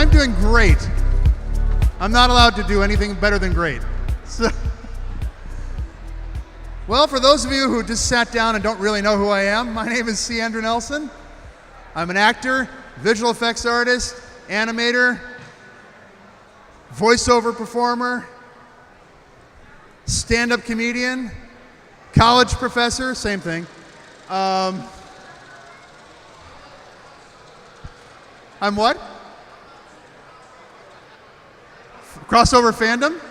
I'm doing great. I'm not allowed to do anything better than great. So, well, for those of you who just sat down and don't really know who I am, my name is C. Andrew Nelson. I'm an actor, visual effects artist, animator, voiceover performer, stand-up comedian, college professor, same thing. I'm what? Crossover fandom?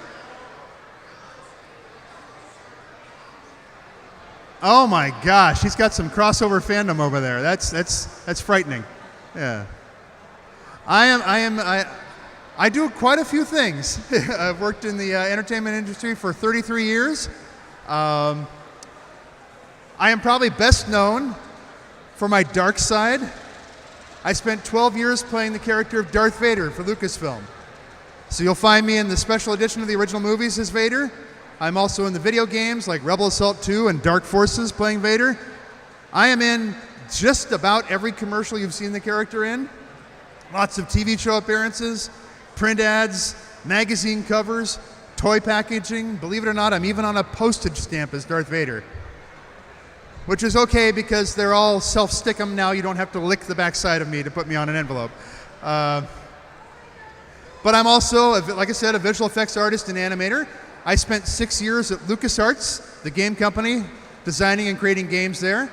Oh my gosh, he's got some crossover fandom over there. That's frightening. Yeah. I do quite a few things. I've worked in the entertainment industry for 33 years. I am probably best known for my dark side. I spent 12 years playing the character of Darth Vader for Lucasfilm. So you'll find me in the special edition of the original movies as Vader. I'm also in the video games like Rebel Assault 2 and Dark Forces playing Vader. I am in just about every commercial you've seen the character in. Lots of TV show appearances, print ads, magazine covers, toy packaging. Believe it or not, I'm even on a postage stamp as Darth Vader. Which is okay because they're all self-stick-em now. You don't have to lick the backside of me to put me on an envelope. But I'm also, like I said, a visual effects artist and animator. I spent 6 years at LucasArts, the game company, designing and creating games there.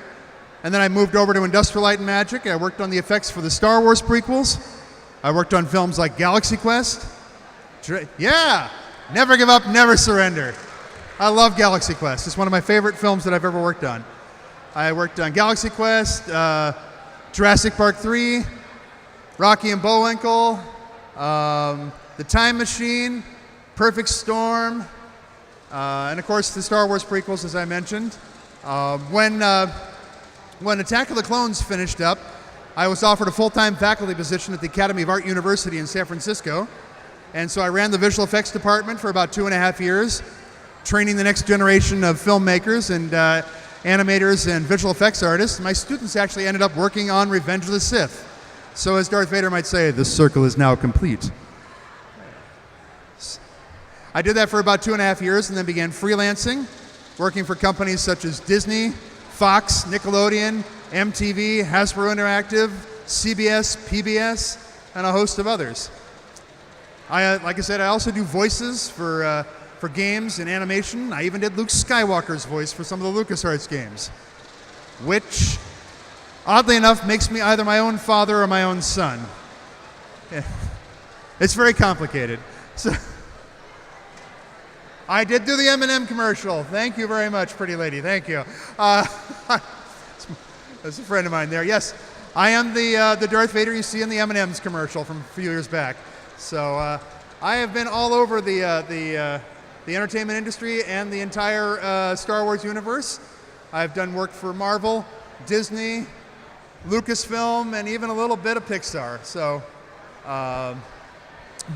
And then I moved over to Industrial Light and Magic. I worked on the effects for the Star Wars prequels. I worked on films like Galaxy Quest. Yeah! Never give up, never surrender. I love Galaxy Quest. It's one of my favorite films that I've ever worked on. I worked on Galaxy Quest, Jurassic Park 3, Rocky and Bullwinkle, The Time Machine, Perfect Storm, and of course the Star Wars prequels, as I mentioned. When Attack of the Clones finished up, I was offered a full-time faculty position at the Academy of Art University in San Francisco. And so I ran the visual effects department for about 2.5 years, training the next generation of filmmakers and animators and visual effects artists. My students actually ended up working on Revenge of the Sith. So as Darth Vader might say, the circle is now complete. I did that for about 2.5 years and then began freelancing, working for companies such as Disney, Fox, Nickelodeon, MTV, Hasbro Interactive, CBS, PBS, and a host of others. Like I said, I also do voices for games and animation. I even did Luke Skywalker's voice for some of the LucasArts games, which, oddly enough, makes me either my own father or my own son. Yeah. It's very complicated. So, I did do the M&M commercial. Thank you very much, pretty lady. Thank you. That's a friend of mine there. Yes, I am the Darth Vader you see in the M&M's commercial from a few years back. So I have been all over the entertainment industry and the entire Star Wars universe. I've done work for Marvel, Disney, Lucasfilm, and even a little bit of Pixar. So,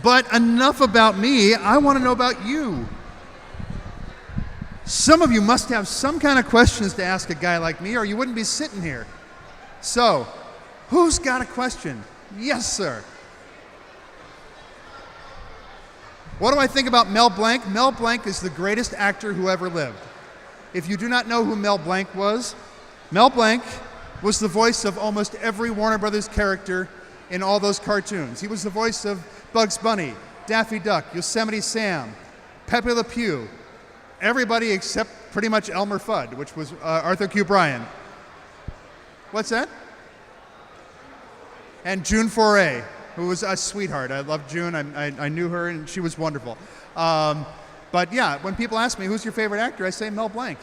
but enough about me. I want to know about you. Some of you must have some kind of questions to ask a guy like me, or you wouldn't be sitting here. So, who's got a question? Yes, sir. What do I think about Mel Blanc? Mel Blanc is the greatest actor who ever lived. If you do not know who Mel Blanc was the voice of almost every Warner Brothers character in all those cartoons. He was the voice of Bugs Bunny, Daffy Duck, Yosemite Sam, Pepe Le Pew, everybody except pretty much Elmer Fudd, which was Arthur Q. Bryan. What's that? And June Foray, who was a sweetheart. I loved June. I knew her, and she was wonderful. But yeah, when people ask me, who's your favorite actor, I say Mel Blanc.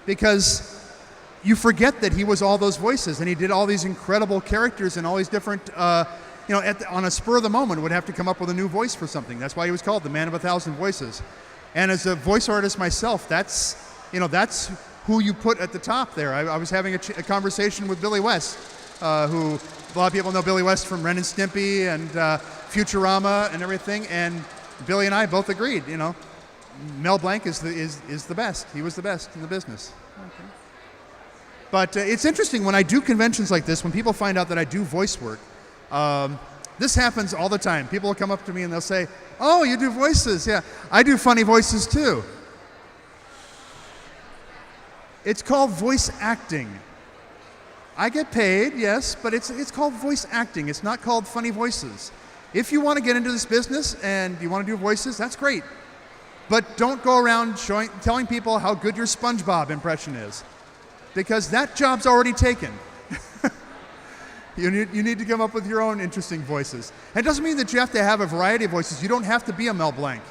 Because you forget that he was all those voices, and he did all these incredible characters and all these different, on a spur of the moment, would have to come up with a new voice for something. That's why he was called the Man of 1,000 Voices. And as a voice artist myself, that's who you put at the top there. I was having a conversation with Billy West, who a lot of people know Billy West from Ren and Stimpy and Futurama and everything. And Billy and I both agreed, Mel Blanc is the best. He was the best in the business. Okay. But it's interesting when I do conventions like this, when people find out that I do voice work, This happens all the time. People will come up to me and they'll say, "Oh, you do voices." Yeah, I do funny voices too. It's called voice acting. I get paid, yes, but it's called voice acting. It's not called funny voices. If you want to get into this business and you want to do voices, that's great. But don't go around telling people how good your SpongeBob impression is, because that job's already taken. You need to come up with your own interesting voices. And it doesn't mean that you have to have a variety of voices. You don't have to be a Mel Blanc.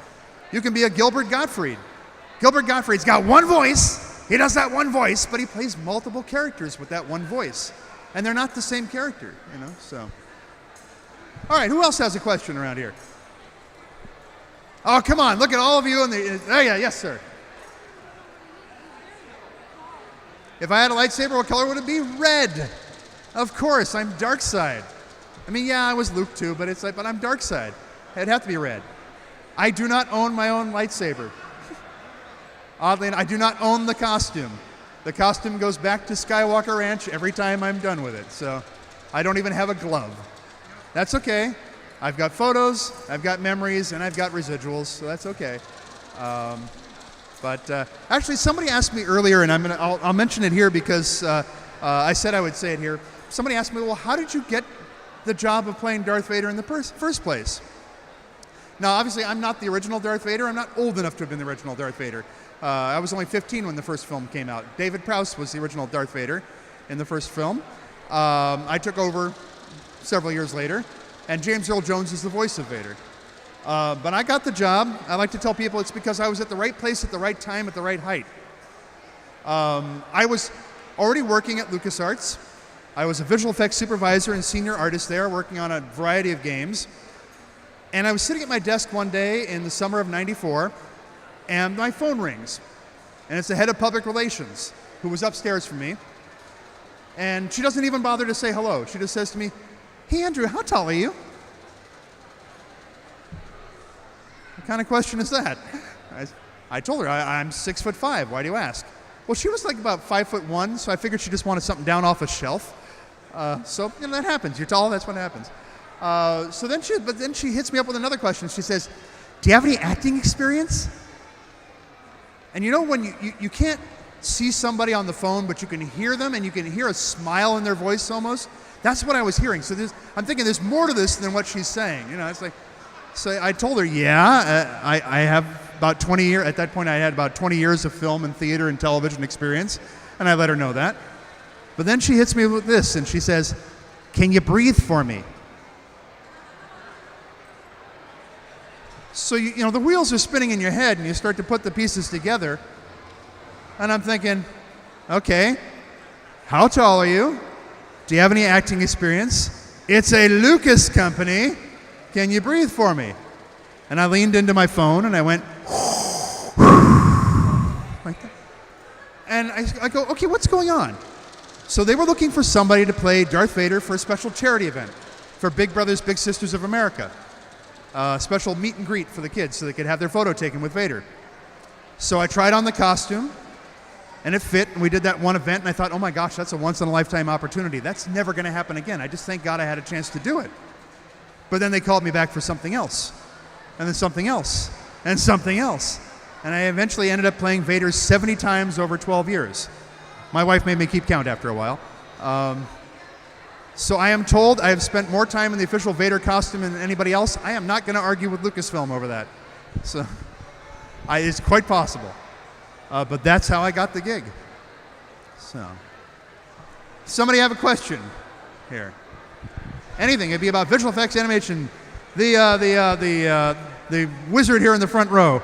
You can be a Gilbert Gottfried. Gilbert Gottfried's got one voice. He does that one voice, but he plays multiple characters with that one voice. And they're not the same character, so. All right, who else has a question around here? Oh, come on, look at all of you. Oh, yeah, yes, sir. If I had a lightsaber, what color would it be? Red. Of course, I'm dark side. I mean, yeah, I was Luke too, but but I'm dark side. It'd have to be red. I do not own my own lightsaber. Oddly enough, I do not own the costume. The costume goes back to Skywalker Ranch every time I'm done with it, so I don't even have a glove. That's okay. I've got photos, I've got memories, and I've got residuals, so that's okay. Actually, somebody asked me earlier, and I'll mention it here because I said I would say it here. Somebody asked me, well, how did you get the job of playing Darth Vader in the first place? Now, obviously, I'm not the original Darth Vader. I'm not old enough to have been the original Darth Vader. I was only 15 when the first film came out. David Prowse was the original Darth Vader in the first film. I took over several years later, and James Earl Jones is the voice of Vader. But I got the job. I like to tell people it's because I was at the right place at the right time at the right height. I was already working at LucasArts. I was a visual effects supervisor and senior artist there, working on a variety of games. And I was sitting at my desk one day in the summer of '94, and my phone rings. And it's the head of public relations, who was upstairs from me. And she doesn't even bother to say hello. She just says to me, "Hey, Andrew, how tall are you?" What kind of question is that? I told her, I'm 6'5". Why do you ask? Well, she was like about 5'1", so I figured she just wanted something down off a shelf. So that happens. You're tall, that's what happens. But then she hits me up with another question. She says, "Do you have any acting experience?" And when you can't see somebody on the phone, but you can hear them, and you can hear a smile in their voice almost. That's what I was hearing. So I'm thinking there's more to this than what she's saying. It's like, so I told her, yeah, I have about 20 years. At that point, I had about 20 years of film and theater and television experience, and I let her know that. But then she hits me with this, and she says, "Can you breathe for me?" So, the wheels are spinning in your head, and you start to put the pieces together. And I'm thinking, okay, how tall are you? Do you have any acting experience? It's a Lucas company. Can you breathe for me? And I leaned into my phone, and I went, like that. And I go, okay, what's going on? So they were looking for somebody to play Darth Vader for a special charity event for Big Brothers Big Sisters of America. Special meet and greet for the kids so they could have their photo taken with Vader. So I tried on the costume, and it fit, and we did that one event, and I thought, oh my gosh, that's a once-in-a-lifetime opportunity. That's never going to happen again. I just thank God I had a chance to do it. But then they called me back for something else, and then something else, and something else. And I eventually ended up playing Vader 70 times over 12 years. My wife made me keep count after a while. So I am told I have spent more time in the official Vader costume than anybody else. I am not going to argue with Lucasfilm over that. So it's quite possible. But that's how I got the gig. So, somebody have a question here? Anything? It'd be about visual effects, animation. The wizard here in the front row.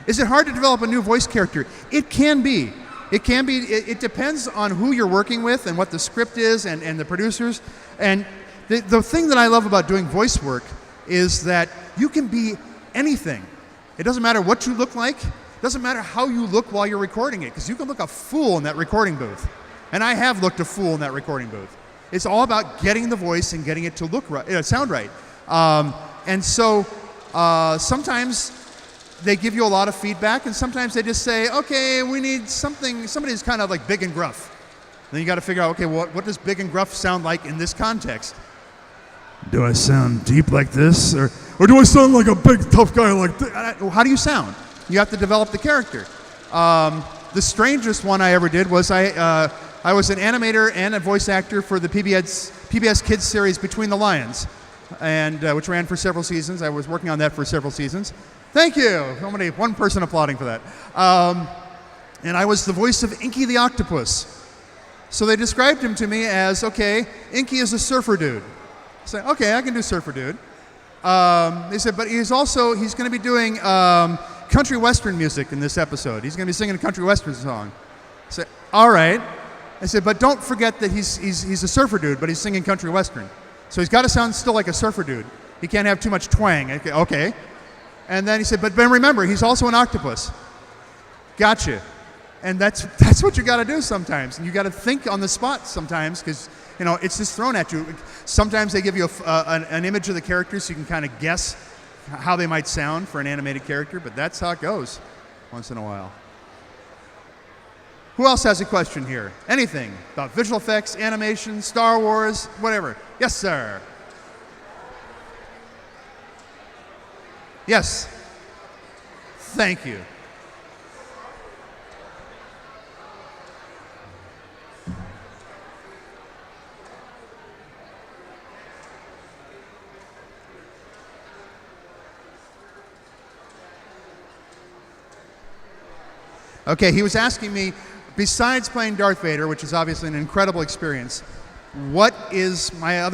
Is it hard to develop a new voice character? It can be. It can be. It depends on who you're working with and what the script is and the producers. And the thing that I love about doing voice work is that you can be anything. It doesn't matter what you look like. It doesn't matter how you look while you're recording it, because you can look a fool in that recording booth. And I have looked a fool in that recording booth. It's all about getting the voice and getting it to look right, sound right. And so sometimes they give you a lot of feedback, and sometimes they just say, okay, we need something, somebody who's kind of like big and gruff. Then you got to figure out, okay, what does big and gruff sound like in this context? Do I sound deep like this, or do I sound like a big tough guy like this? How do you sound? You have to develop the character. The strangest one I ever did was I was an animator and a voice actor for the PBS Kids series Between the Lions, and which ran for several seasons. I was working on that for several seasons. Thank you. One person applauding for that. And I was the voice of Inky the Octopus. So they described him to me as, okay, Inky is a surfer dude. I said, okay, I can do surfer dude. They said, but he's going to be doing country western music in this episode. He's going to be singing a country western song. I said, all right. I said, but don't forget that he's a surfer dude, but he's singing country western. So he's got to sound still like a surfer dude. He can't have too much twang. Okay. And then he said, but remember, he's also an octopus. Gotcha. And that's what you got to do sometimes. And you got to think on the spot sometimes, because it's just thrown at you. Sometimes they give you an image of the character so you can kind of guess how they might sound for an animated character, but that's how it goes once in a while. Who else has a question here? Anything about visual effects, animation, Star Wars, whatever. Yes, sir. Yes. Thank you. Okay, he was asking me, besides playing Darth Vader, which is obviously an incredible experience, what is my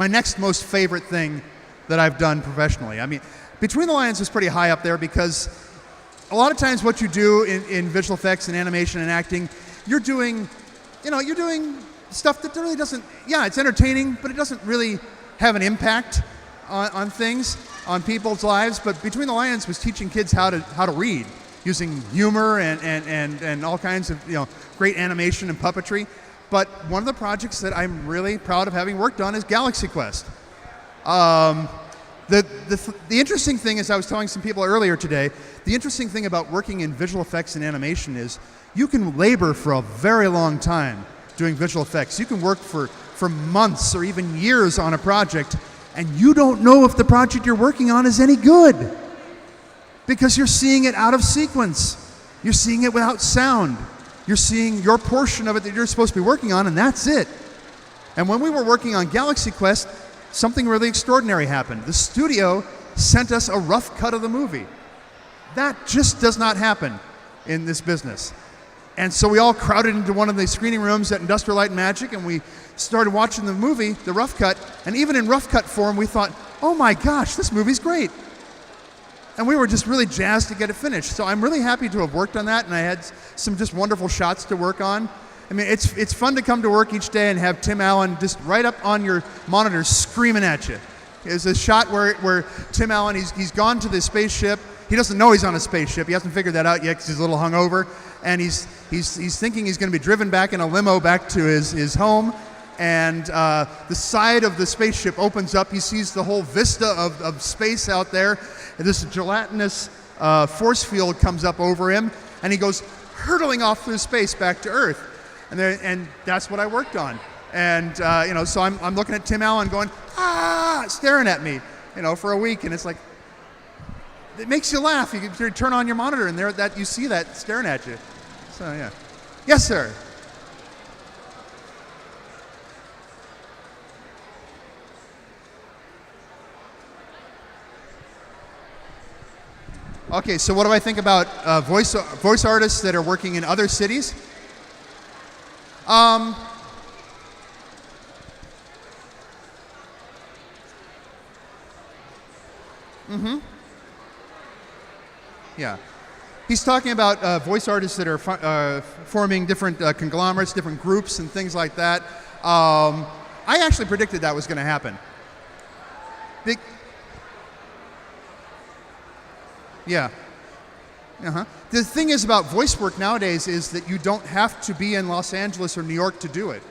next most favorite thing that I've done professionally? I mean, Between the Lions is pretty high up there because a lot of times what you do in visual effects and animation and acting, you're doing stuff that really doesn't, it's entertaining, but it doesn't really have an impact on things, on people's lives. But Between the Lions was teaching kids how to read, using humor and all kinds of great animation and puppetry. But one of the projects that I'm really proud of having worked on is Galaxy Quest. The interesting thing is, I was telling some people earlier today, the interesting thing about working in visual effects and animation is you can labor for a very long time doing visual effects. You can work for months or even years on a project, and you don't know if the project you're working on is any good, because you're seeing it out of sequence. You're seeing it without sound. You're seeing your portion of it that you're supposed to be working on, and that's it. And when we were working on Galaxy Quest, something really extraordinary happened. The studio sent us a rough cut of the movie. That just does not happen in this business. And so we all crowded into one of the screening rooms at Industrial Light and Magic, and we started watching the movie, the rough cut, and even in rough cut form, we thought, oh my gosh, this movie's great. And we were just really jazzed to get it finished. So I'm really happy to have worked on that, and I had some just wonderful shots to work on. I mean, it's fun to come to work each day and have Tim Allen just right up on your monitor screaming at you. There's a shot where Tim Allen, he's gone to the spaceship. He doesn't know he's on a spaceship. He hasn't figured that out yet because he's a little hungover. And he's thinking he's going to be driven back in a limo back to his home. And the side of the spaceship opens up. He sees the whole vista of space out there. And this gelatinous force field comes up over him, and he goes hurtling off through space back to Earth. And that's what I worked on. And so I'm looking at Tim Allen going, staring at me, for a week, and it's like, it makes you laugh. You can turn on your monitor, and you see that staring at you. So yeah, yes, sir. Okay, so what do I think about voice artists that are working in other cities? Yeah. He's talking about voice artists that are forming different conglomerates, different groups, and things like that. I actually predicted that was going to happen. Yeah. The thing is about voice work nowadays is that you don't have to be in Los Angeles or New York to do it.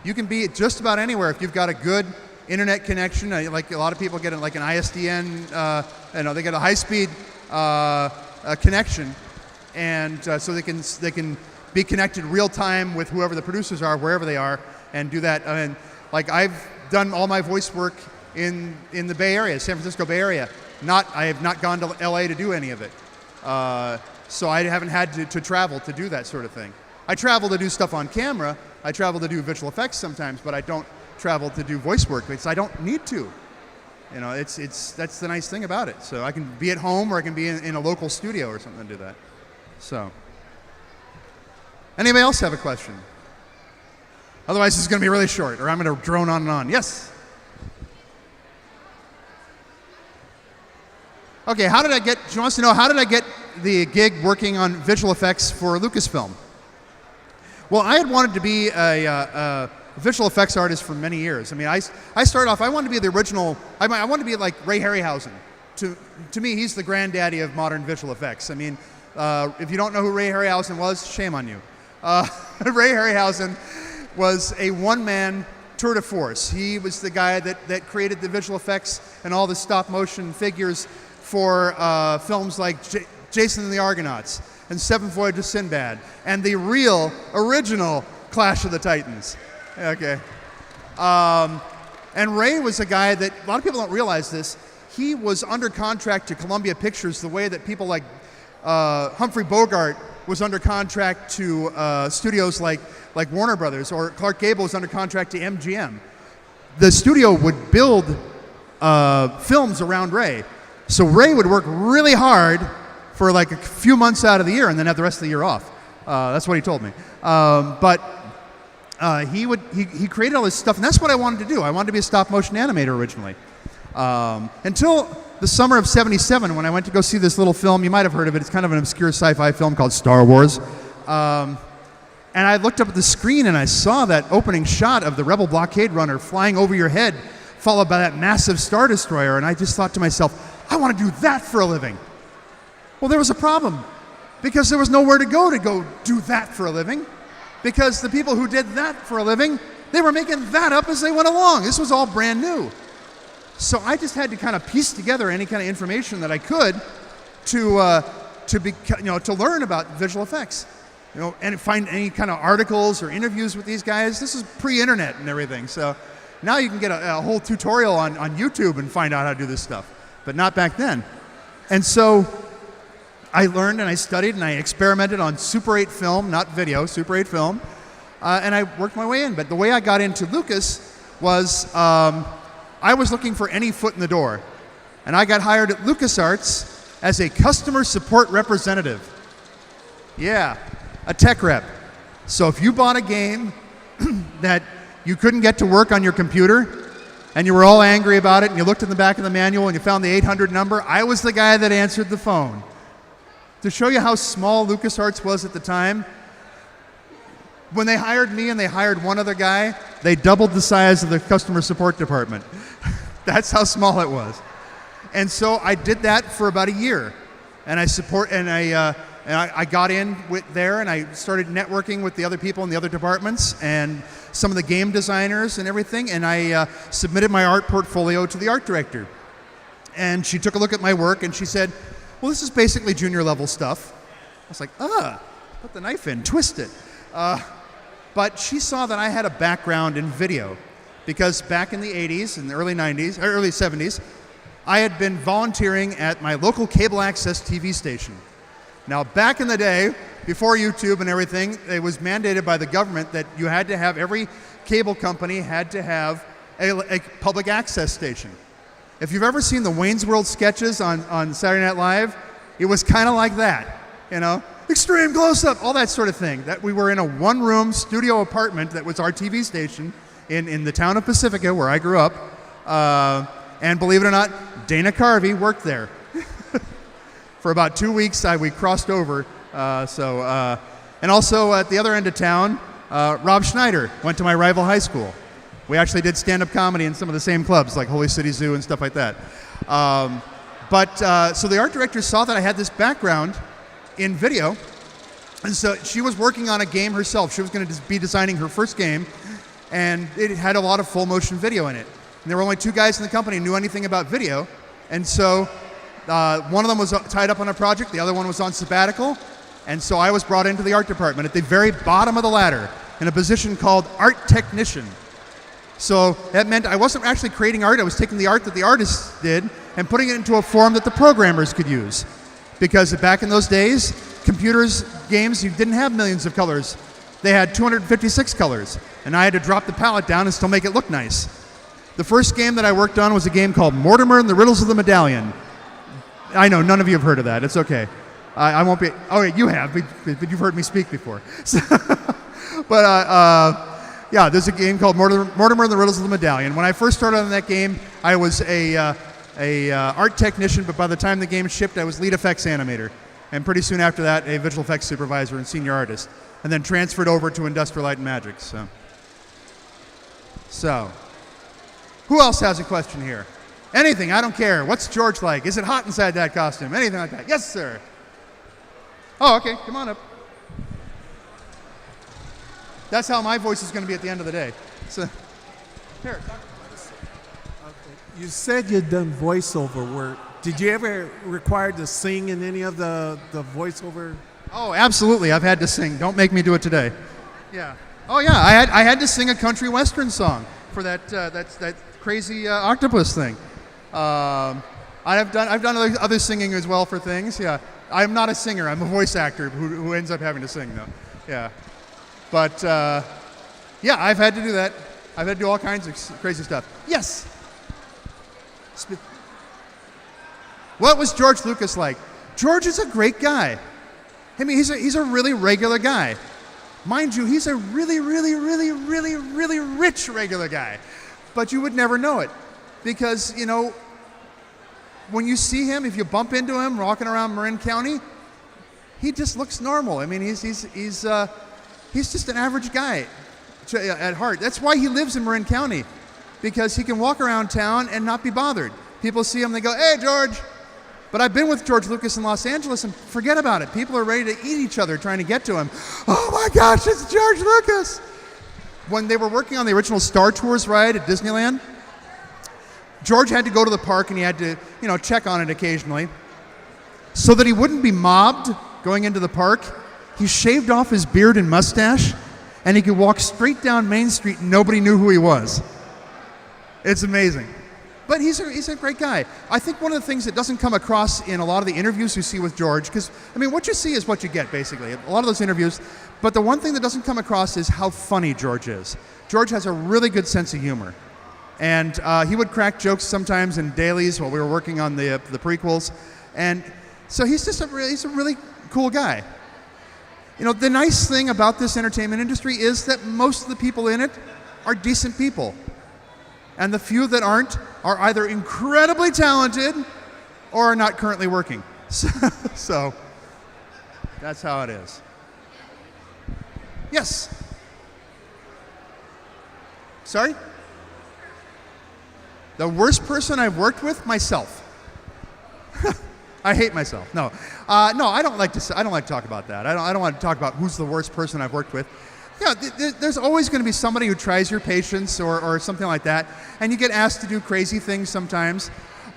You can be just about anywhere if you've got a good internet connection. Like a lot of people get like an ISDN, they get a high-speed connection, and so they can be connected real time with whoever the producers are, wherever they are, and do that. I mean, like I've done all my voice work in the Bay Area, San Francisco Bay Area. I have not gone to LA to do any of it. So I haven't had to travel to do that sort of thing. I travel to do stuff on camera. I travel to do visual effects sometimes, but I don't travel to do voice work because I don't need to. You know, that's the nice thing about it. So I can be at home or I can be in a local studio or something to do that. So, anybody else have a question? Otherwise, this is going to be really short, or I'm going to drone on and on. Yes? Okay, she wants to know, how did I get the gig working on visual effects for Lucasfilm? Well, I had wanted to be a visual effects artist for many years. I mean, I started off, I wanted to be the original, I wanted to be like Ray Harryhausen. To me, he's the granddaddy of modern visual effects. I mean, if you don't know who Ray Harryhausen was, shame on you. Ray Harryhausen was a one-man tour de force. He was the guy that created the visual effects and all the stop-motion figures for films like Jason and the Argonauts and Seventh Voyage of Sinbad and the real, original Clash of the Titans. Okay. And Ray was a guy that, a lot of people don't realize this, he was under contract to Columbia Pictures the way that people like Humphrey Bogart was under contract to studios like Warner Brothers, or Clark Gable was under contract to MGM. The studio would build films around Ray. So Ray would work really hard for like a few months out of the year and then have the rest of the year off. That's what he told me. But he created all this stuff, and that's what I wanted to do. I wanted to be a stop-motion animator originally. Until the summer of '77, when I went to go see this little film. You might have heard of it. It's kind of an obscure sci-fi film called Star Wars. And I looked up at the screen and I saw that opening shot of the Rebel blockade runner flying over your head, followed by that massive Star Destroyer, and I just thought to myself, I want to do that for a living. Well, there was a problem, because there was nowhere to go do that for a living, because the people who did that for a living, they were making that up as they went along. This was all brand new. So I just had to kind of piece together any kind of information that I could to learn about visual effects, and find any kind of articles or interviews with these guys. This is pre-internet and everything, so now you can get a whole tutorial on YouTube and find out how to do this stuff, but not back then. And so I learned and I studied and I experimented on Super 8 film, not video, Super 8 film, and I worked my way in. But the way I got into Lucas was I was looking for any foot in the door, and I got hired at LucasArts as a customer support representative. Yeah, a tech rep. So if you bought a game that you couldn't get to work on your computer, and you were all angry about it, and you looked in the back of the manual and you found the 800 number, I was the guy that answered the phone. To show you how small LucasArts was at the time, when they hired me and they hired one other guy, they doubled the size of the customer support department. That's how small it was. And so I did that for about a year, and I got in there, and I started networking with the other people in the other departments and some of the game designers and everything, and I submitted my art portfolio to the art director. And she took a look at my work and she said, well, this is basically junior level stuff. I was like, put the knife in, twist it. But she saw that I had a background in video, because back in the 80s and the early 90s, or early 70s, I had been volunteering at my local cable access TV station. Now, back in the day, before YouTube and everything, it was mandated by the government that you had to have, every cable company had to have a public access station. If you've ever seen the Wayne's World sketches on Saturday Night Live, it was kind of like that, extreme close-up, all that sort of thing. That we were in a one-room studio apartment that was our TV station in the town of Pacifica, where I grew up, and believe it or not, Dana Carvey worked there. For about 2 weeks, we crossed over. And also at the other end of town, Rob Schneider went to my rival high school. We actually did stand-up comedy in some of the same clubs, like Holy City Zoo and stuff like that. So the art director saw that I had this background in video, and so she was working on a game herself. She was going to be designing her first game, and it had a lot of full-motion video in it. And there were only two guys in the company who knew anything about video, and so one of them was tied up on a project, the other one was on sabbatical, And so I was brought into the art department at the very bottom of the ladder in a position called art technician. So that meant I wasn't actually creating art, I was taking the art that the artists did and putting it into a form that the programmers could use. Because back in those days, computers, games, you didn't have millions of colors. They had 256 colors, and I had to drop the palette down and still make it look nice. The first game that I worked on was a game called Mortimer and the Riddles of the Medallion. I know, none of you have heard of that. It's okay. I won't be... Oh, you have, but you've heard me speak before. So, but, yeah, there's a game called Mortimer and the Riddles of the Medallion. When I first started on that game, I was a art technician, but by the time the game shipped, I was lead effects animator. And pretty soon after that, a visual effects supervisor and senior artist. And then transferred over to Industrial Light and Magic. So, who else has a question here? Anything, I don't care. What's George like? Is it hot inside that costume? Anything like that? Yes, sir. Oh, okay, come on up. That's how my voice is going to be at the end of the day. So, here. You said you'd done voiceover work. Did you ever require to sing in any of the voiceover? Oh, absolutely. I've had to sing. Don't make me do it today. Yeah. Oh, yeah. I had to sing a country western song for that crazy octopus thing. I've done other singing as well for things. Yeah. I'm not a singer. I'm a voice actor who ends up having to sing though. Yeah. But yeah, I've had to do that. I've had to do all kinds of crazy stuff. Yes. What was George Lucas like? George is a great guy. I mean, he's a really regular guy. Mind you, he's a really, really, really, really, really rich regular guy. But you would never know it. Because, you know, when you see him, if you bump into him walking around Marin County, he just looks normal. I mean, he's just an average guy at heart. That's why he lives in Marin County. Because he can walk around town and not be bothered. People see him, they go, "Hey, George." But I've been with George Lucas in Los Angeles and forget about it. People are ready to eat each other trying to get to him. Oh my gosh, it's George Lucas. When they were working on the original Star Tours ride at Disneyland, George had to go to the park and he had to, you know, check on it occasionally. So that he wouldn't be mobbed going into the park, he shaved off his beard and mustache and he could walk straight down Main Street and nobody knew who he was. It's amazing. But he's a great guy. I think one of the things that doesn't come across in a lot of the interviews you see with George, because, I mean, what you see is what you get, basically. A lot of those interviews. But the one thing that doesn't come across is how funny George is. George has a really good sense of humor. And he would crack jokes sometimes in dailies while we were working on the prequels. And so he's just he's a really cool guy. You know, the nice thing about this entertainment industry is that most of the people in it are decent people. And the few that aren't are either incredibly talented or are not currently working. So that's how it is. Yes? Sorry? The worst person I've worked with? Myself. I hate myself. No, no, I don't like to talk about that. I don't want to talk about who's the worst person I've worked with. Yeah, there's always going to be somebody who tries your patience or something like that, and you get asked to do crazy things sometimes.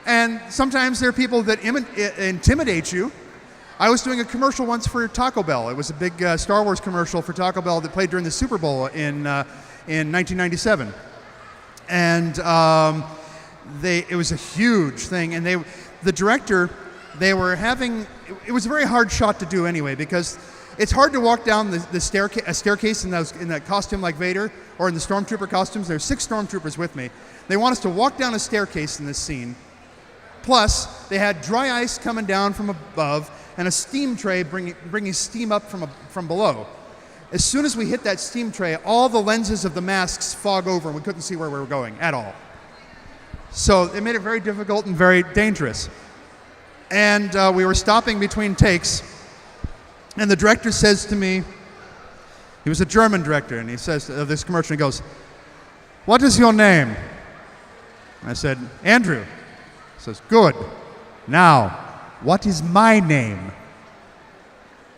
And sometimes there are people that intimidate you. I was doing a commercial once for Taco Bell. It was a big Star Wars commercial for Taco Bell that played during the Super Bowl in 1997. And it was a huge thing. And the director, they were having, it was a very hard shot to do anyway, because it's hard to walk down a staircase in that costume like Vader, or in the stormtrooper costumes. There's 6 stormtroopers with me. They want us to walk down a staircase in this scene. Plus, they had dry ice coming down from above and a steam tray bringing steam up from below. As soon as we hit that steam tray, all the lenses of the masks fog over and we couldn't see where we were going at all. So it made it very difficult and very dangerous. And we were stopping between takes. And the director says to me, he was a German director, and he says this commercial, he goes, "What is your name?" I said, "Andrew." He says, "Good. Now, what is my name?"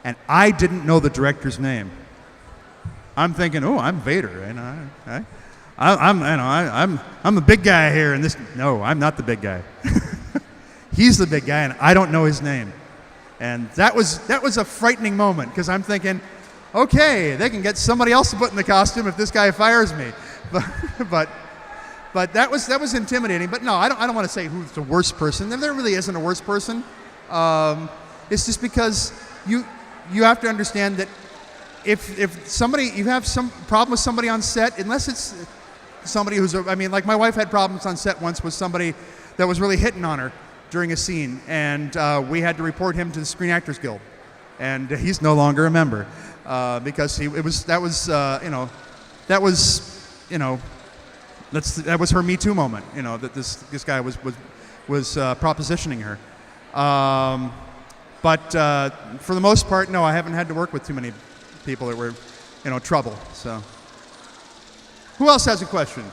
And I didn't know the director's name. I'm thinking, oh, I'm Vader, and I'm the big guy here, and this. No, I'm not the big guy. He's the big guy, and I don't know his name. And that was a frightening moment because I'm thinking, okay, they can get somebody else to put in the costume if this guy fires me. But that was intimidating. But no, I don't want to say who's the worst person. There really isn't a worst person. It's just because you have to understand that if somebody, you have some problem with somebody on set, unless it's somebody who's, like my wife had problems on set once with somebody that was really hitting on her during a scene, and we had to report him to the Screen Actors Guild, and he's no longer a member because that was her Me Too moment, that this guy was propositioning her. But for the most part, no, I haven't had to work with too many people that were, trouble. So, who else has a question?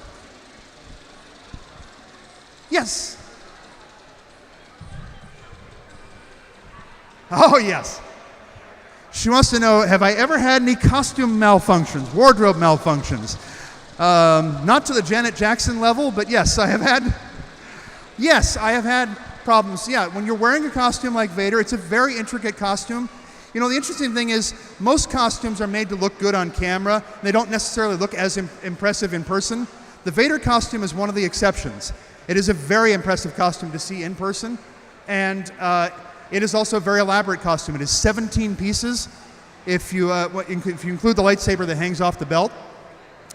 Yes. Oh, yes. She wants to know, have I ever had any costume malfunctions, wardrobe malfunctions? Not to the Janet Jackson level, but yes, I have had problems. Yeah, when you're wearing a costume like Vader, it's a very intricate costume. The interesting thing is most costumes are made to look good on camera. They don't necessarily look as impressive in person. The Vader costume is one of the exceptions. It is a very impressive costume to see in person, and it is also a very elaborate costume. It is 17 pieces if you include the lightsaber that hangs off the belt,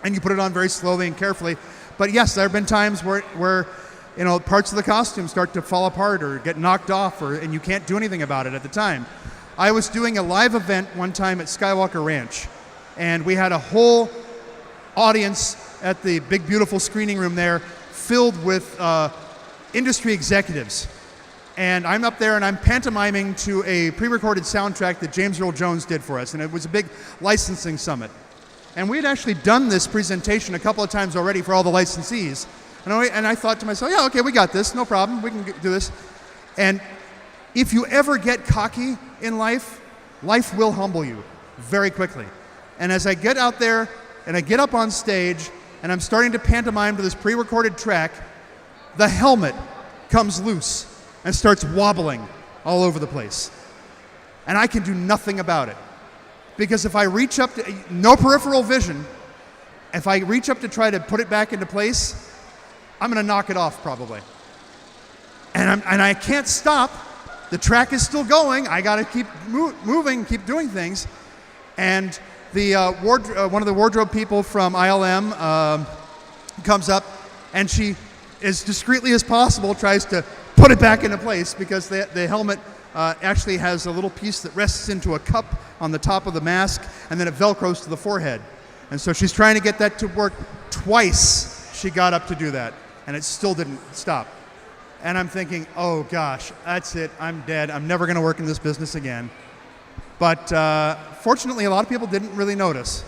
and you put it on very slowly and carefully. But yes, there have been times where parts of the costume start to fall apart or get knocked off, and you can't do anything about it at the time. I was doing a live event one time at Skywalker Ranch, and we had a whole audience at the big, beautiful screening room there filled with industry executives. And I'm up there and I'm pantomiming to a pre-recorded soundtrack that James Earl Jones did for us, and it was a big licensing summit. And we had actually done this presentation a couple of times already for all the licensees. And I thought to myself, yeah, okay, we got this, no problem, we can do this. And if you ever get cocky in life, life will humble you very quickly. And as I get out there and I get up on stage and I'm starting to pantomime to this pre-recorded track, the helmet comes loose and starts wobbling all over the place. And I can do nothing about it. Because if I reach up to, no peripheral vision, if I reach up to try to put it back into place, I'm going to knock it off probably. And I can't stop. The track is still going. I got to keep moving, keep doing things. And the one of the wardrobe people from ILM comes up, and she, as discreetly as possible, tries to put it back into place because the helmet actually has a little piece that rests into a cup on the top of the mask, and then it velcros to the forehead. And so she's trying to get that to work. Twice she got up to do that, and it still didn't stop. And I'm thinking, oh gosh, that's it, I'm dead, I'm never going to work in this business again. But fortunately, a lot of people didn't really notice,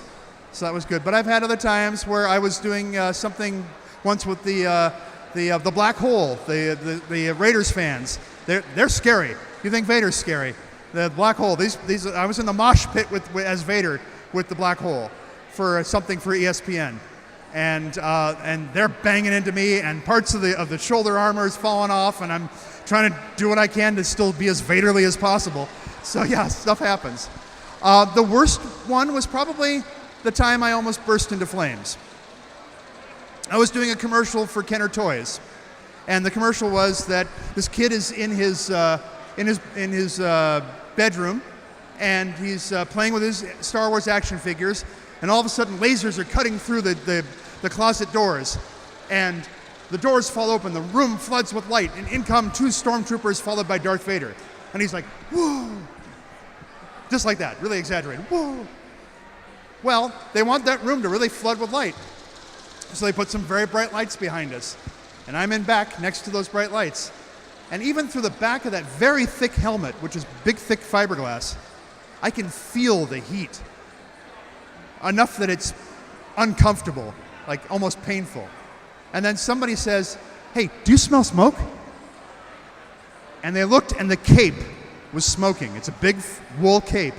so that was good. But I've had other times where I was doing something once with the black hole, the Raiders fans. They're scary. You think Vader's scary? The black hole. These I was in the mosh pit as Vader with the black hole for something for ESPN. And they're banging into me, and parts of the shoulder armor is falling off, and I'm trying to do what I can to still be as Vaderly as possible. So yeah, stuff happens. The worst one was probably the time I almost burst into flames. I was doing a commercial for Kenner Toys, and the commercial was that this kid is in his bedroom, and he's playing with his Star Wars action figures, and all of a sudden lasers are cutting through the closet doors, and the doors fall open, the room floods with light, and in come two stormtroopers followed by Darth Vader. And he's like, whoa, just like that, really exaggerated, whoa. Well, they want that room to really flood with light, so they put some very bright lights behind us, and I'm in back next to those bright lights. And even through the back of that very thick helmet, which is big, thick fiberglass, I can feel the heat. Enough that it's uncomfortable, like almost painful. And then somebody says, hey, do you smell smoke? And they looked, and the cape was smoking. It's a big wool cape,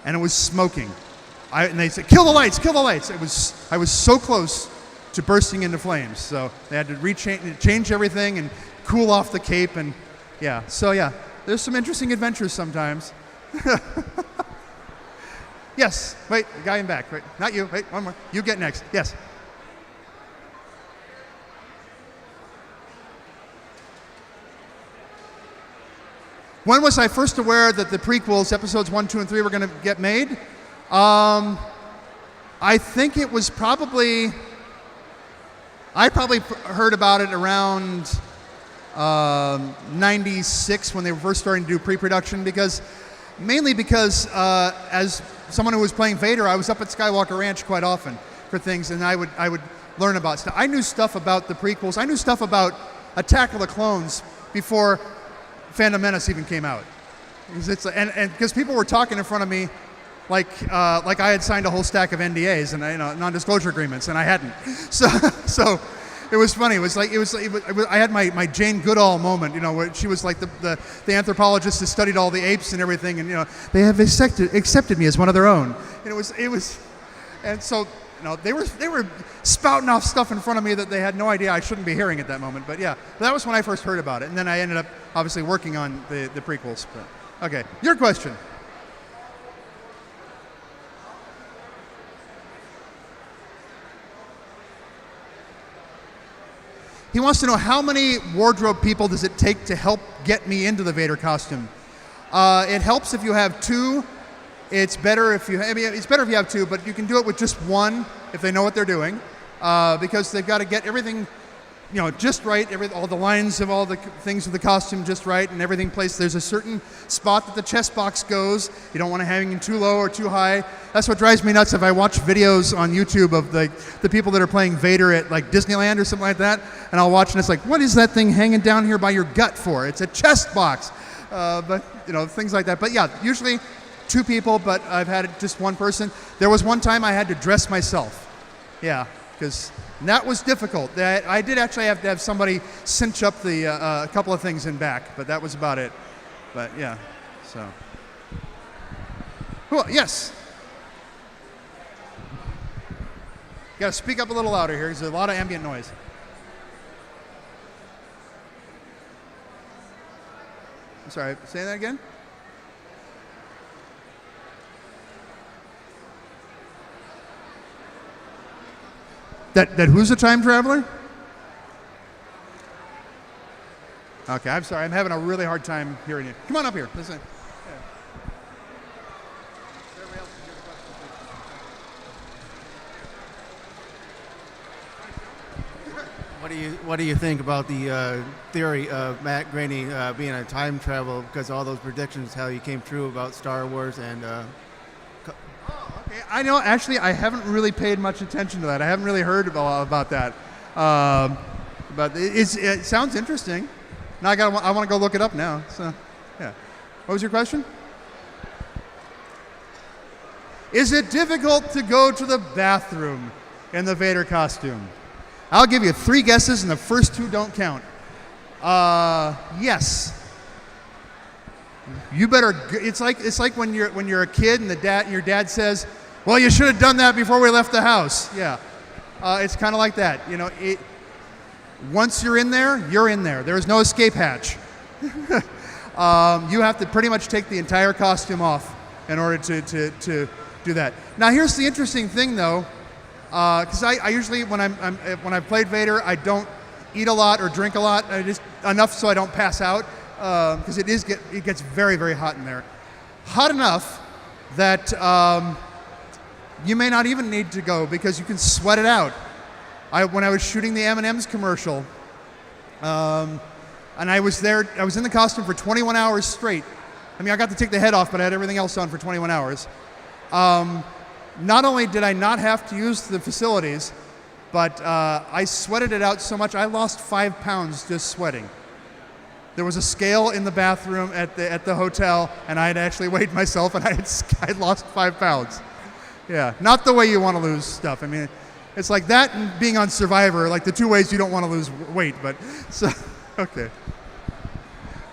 and it was smoking. And they said, kill the lights, kill the lights. I was so close to bursting into flames. So they had to change everything and cool off the cape, and yeah. So yeah, there's some interesting adventures sometimes. Yes, wait, the guy in back. Wait, not you. Wait, one more. You get next. Yes. When was I first aware that the prequels, episodes 1, 2, and 3, were going to get made? I think it was probably... I probably heard about it around 96 when they were first starting to do pre-production, mainly because as someone who was playing Vader, I was up at Skywalker Ranch quite often for things, and I would learn about stuff. I knew stuff about the prequels. I knew stuff about Attack of the Clones before Phantom Menace even came out. Because people were talking in front of me like I had signed a whole stack of NDAs and non-disclosure agreements, and I hadn't. So it was funny. I had my Jane Goodall moment, where she was like the anthropologist that studied all the apes and everything, and they have accepted me as one of their own. And and so they were spouting off stuff in front of me that they had no idea I shouldn't be hearing at that moment. But yeah, that was when I first heard about it, and then I ended up obviously working on the prequels. But, okay, your question. He wants to know how many wardrobe people does it take to help get me into the Vader costume. It helps if you have two. It's better if you have two, but you can do it with just one if they know what they're doing, because they've got to get everything, just right. All the lines of all the things of the costume just right, and everything placed. There's a certain spot that the chest box goes. You don't want to hang it too low or too high. That's what drives me nuts if I watch videos on YouTube of the people that are playing Vader at like Disneyland or something like that, and I'll watch and it's like, what is that thing hanging down here by your gut for? It's a chest box, but things like that. But yeah, usually two people, but I've had it just one person. There was one time I had to dress myself. Yeah, because that was difficult. I did actually have to have somebody cinch up a couple of things in back, but that was about it. But yeah, so. Cool, yes. You gotta speak up a little louder here, because there's a lot of ambient noise. I'm sorry, say that again? That who's a time traveler? Okay, I'm sorry. I'm having a really hard time hearing you. Come on up here. Listen. Yeah. Everybody else can hear the question. What do you think about the theory of Matt Groening being a time travel, because all those predictions, how he came true about Star Wars and Okay, I know. Actually, I haven't really paid much attention to that. I haven't really heard about that. But it sounds interesting. Now I want to go look it up now. So, yeah. What was your question? Is it difficult to go to the bathroom in the Vader costume? I'll give you 3 guesses, and the first 2 don't count. Yes. You better. It's like when you're a kid and your dad says, "Well, you should have done that before we left the house." Yeah, it's kind of like that. Once you're in there, you're in there. There is no escape hatch. You have to pretty much take the entire costume off in order to do that. Now, here's the interesting thing, though, because I usually when I've played Vader, I don't eat a lot or drink a lot, just enough so I don't pass out. Because it gets very, very hot in there. Hot enough that you may not even need to go, because you can sweat it out. When I was shooting the M&M's commercial, and I was in the costume for 21 hours straight. I mean, I got to take the head off, but I had everything else on for 21 hours. Not only did I not have to use the facilities, but I sweated it out so much, I lost 5 pounds just sweating. There was a scale in the bathroom at the hotel, and I had actually weighed myself, and I lost 5 pounds. Yeah, not the way you want to lose stuff. I mean, it's like that and being on Survivor, like the 2 ways you don't want to lose weight. But so, okay.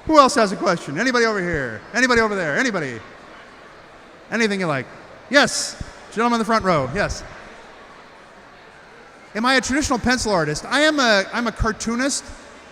Who else has a question? Anybody over here? Anybody over there? Anybody? Anything you like? Yes, gentleman in the front row. Yes. Am I a traditional pencil artist? I'm a cartoonist.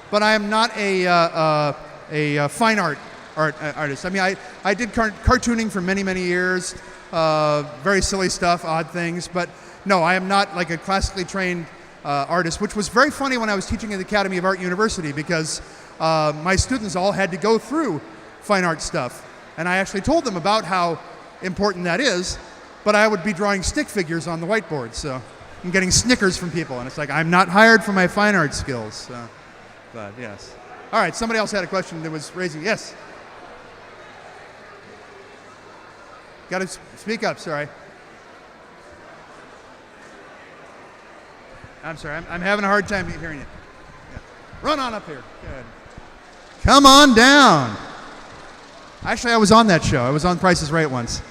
But I am not a fine art artist. I mean, I did cartooning for many, many years, very silly stuff, odd things, but no, I am not like a classically trained artist, which was very funny when I was teaching at the Academy of Art University because my students all had to go through fine art stuff. And I actually told them about how important that is, but I would be drawing stick figures on the whiteboard, so I'm getting snickers from people, and it's like, I'm not hired for my fine art skills. So. But yes. All right, somebody else had a question that was raising, yes? Got to speak up, sorry. I'm sorry, I'm having a hard time hearing you. Yeah. Run on up here. Good. Come on down. Actually, I was on that show. I was on Price is Right once.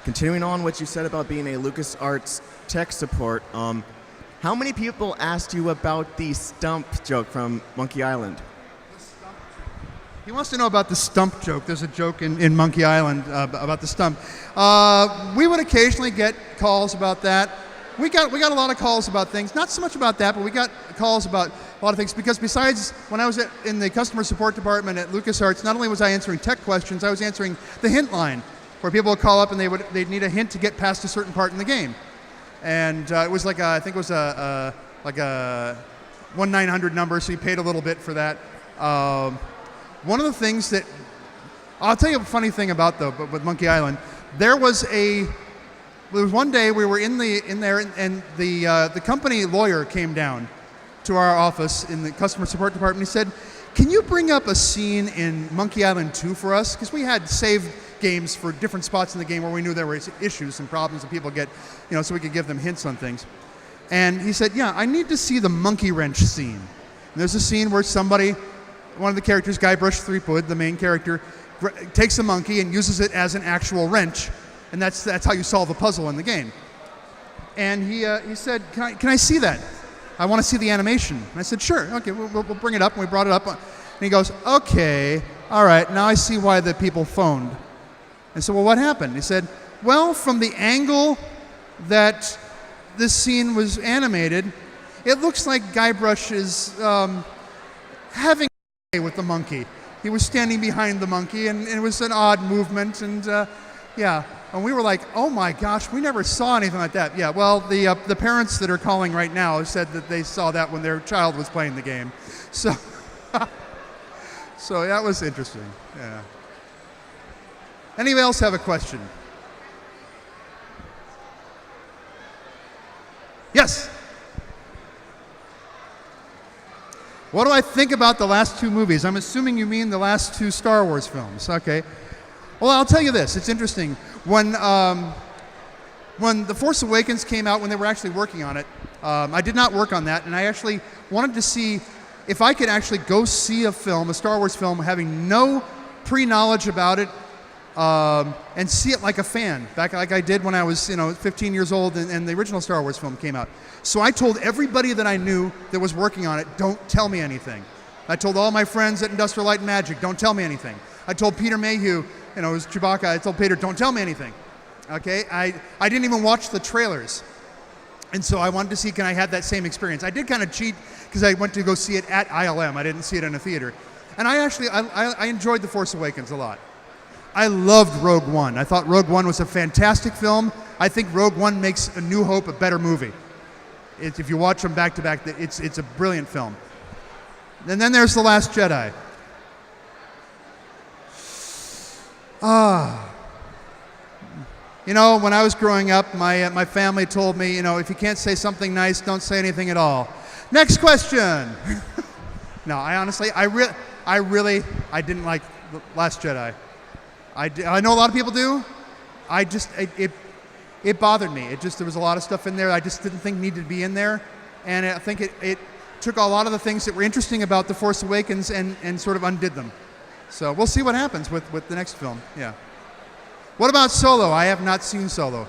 Continuing on what you said about being a LucasArts tech support, how many people asked you about the stump joke from Monkey Island? He wants to know about the stump joke. There's a joke in Monkey Island about the stump. We would occasionally get calls about that. We got a lot of calls about things. Not so much about that, but we got calls about a lot of things because besides when I was in the customer support department at LucasArts, not only was I answering tech questions, I was answering the hint line where people would call up and they'd need a hint to get past a certain part in the game. And it was like I think it was like a 1-900 number, so you paid a little bit for that. One of the things that I'll tell you a funny thing about though, but with Monkey Island, there was one day we were in there and the company lawyer came down to our office in the customer support department. He said, "Can you bring up a scene in Monkey Island 2 for us?" Because we had saved games for different spots in the game where we knew there were issues and problems and people get, so we could give them hints on things. And he said, "Yeah, I need to see the monkey wrench scene." And there's a scene where one of the characters, Guybrush Threepwood, the main character, takes a monkey and uses it as an actual wrench, and that's how you solve a puzzle in the game. And he said, "Can I see that? I want to see the animation." And I said, "Sure, okay, we'll bring it up." And we brought it up, and he goes, "Okay, all right, now I see why the people phoned." And so, well, what happened? He said, "Well, from the angle that this scene was animated, it looks like Guybrush is having with the monkey. He was standing behind the monkey, and it was an odd movement, and yeah." And we were like, "Oh my gosh, we never saw anything like that." Yeah, well, the parents that are calling right now said that they saw that when their child was playing the game. So, so that was interesting. Yeah. Anybody else have a question? Yes. What do I think about the last two movies? I'm assuming you mean the last two Star Wars films. Okay. Well, I'll tell you this. It's interesting. When The Force Awakens came out, when they were actually working on it, I did not work on that, and I actually wanted to see if I could actually go see a Star Wars film, having no pre-knowledge about it, and see it like a fan, back like I did when I was 15 years old and the original Star Wars film came out. So I told everybody that I knew that was working on it, don't tell me anything. I told all my friends at Industrial Light and Magic, don't tell me anything. I told Peter Mayhew, it was Chewbacca, I told Peter, don't tell me anything. Okay, I didn't even watch the trailers. And so I wanted to see, can I have that same experience? I did kind of cheat because I went to go see it at ILM. I didn't see it in a theater. And I enjoyed The Force Awakens a lot. I loved Rogue One. I thought Rogue One was a fantastic film. I think Rogue One makes A New Hope a better movie. If you watch them back to back, it's a brilliant film. And then there's The Last Jedi. When I was growing up, my family told me, if you can't say something nice, don't say anything at all. Next question. No, I honestly, I didn't like The Last Jedi. I know a lot of people do. It bothered me. There was a lot of stuff in there I just didn't think needed to be in there. And I think it took a lot of the things that were interesting about The Force Awakens and sort of undid them. So we'll see what happens with the next film. Yeah. What about Solo? I have not seen Solo.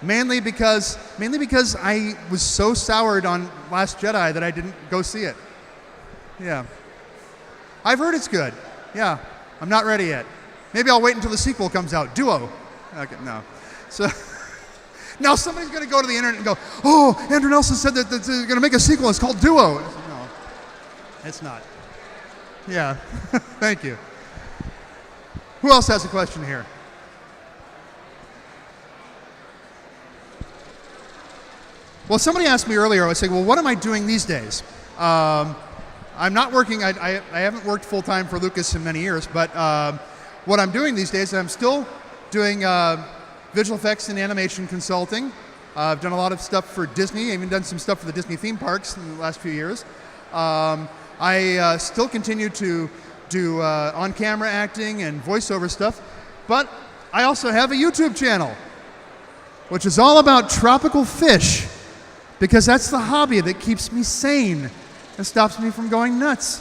Mainly because I was so soured on Last Jedi that I didn't go see it. Yeah. I've heard it's good. Yeah. I'm not ready yet. Maybe I'll wait until the sequel comes out. Duo. Okay, no. So now somebody's going to go to the internet and go, "Oh, Andrew Nelson said that they're going to make a sequel. It's called Duo." No, it's not. Yeah. Thank you. Who else has a question here? Well, somebody asked me earlier, I was saying, well, what am I doing these days? I'm not working, I haven't worked full-time for Lucas in many years, but what I'm doing these days, I'm still doing visual effects and animation consulting. I've done a lot of stuff for Disney, I've even done some stuff for the Disney theme parks in the last few years. I still continue to do on-camera acting and voiceover stuff, but I also have a YouTube channel, which is all about tropical fish, because that's the hobby that keeps me sane and stops me from going nuts.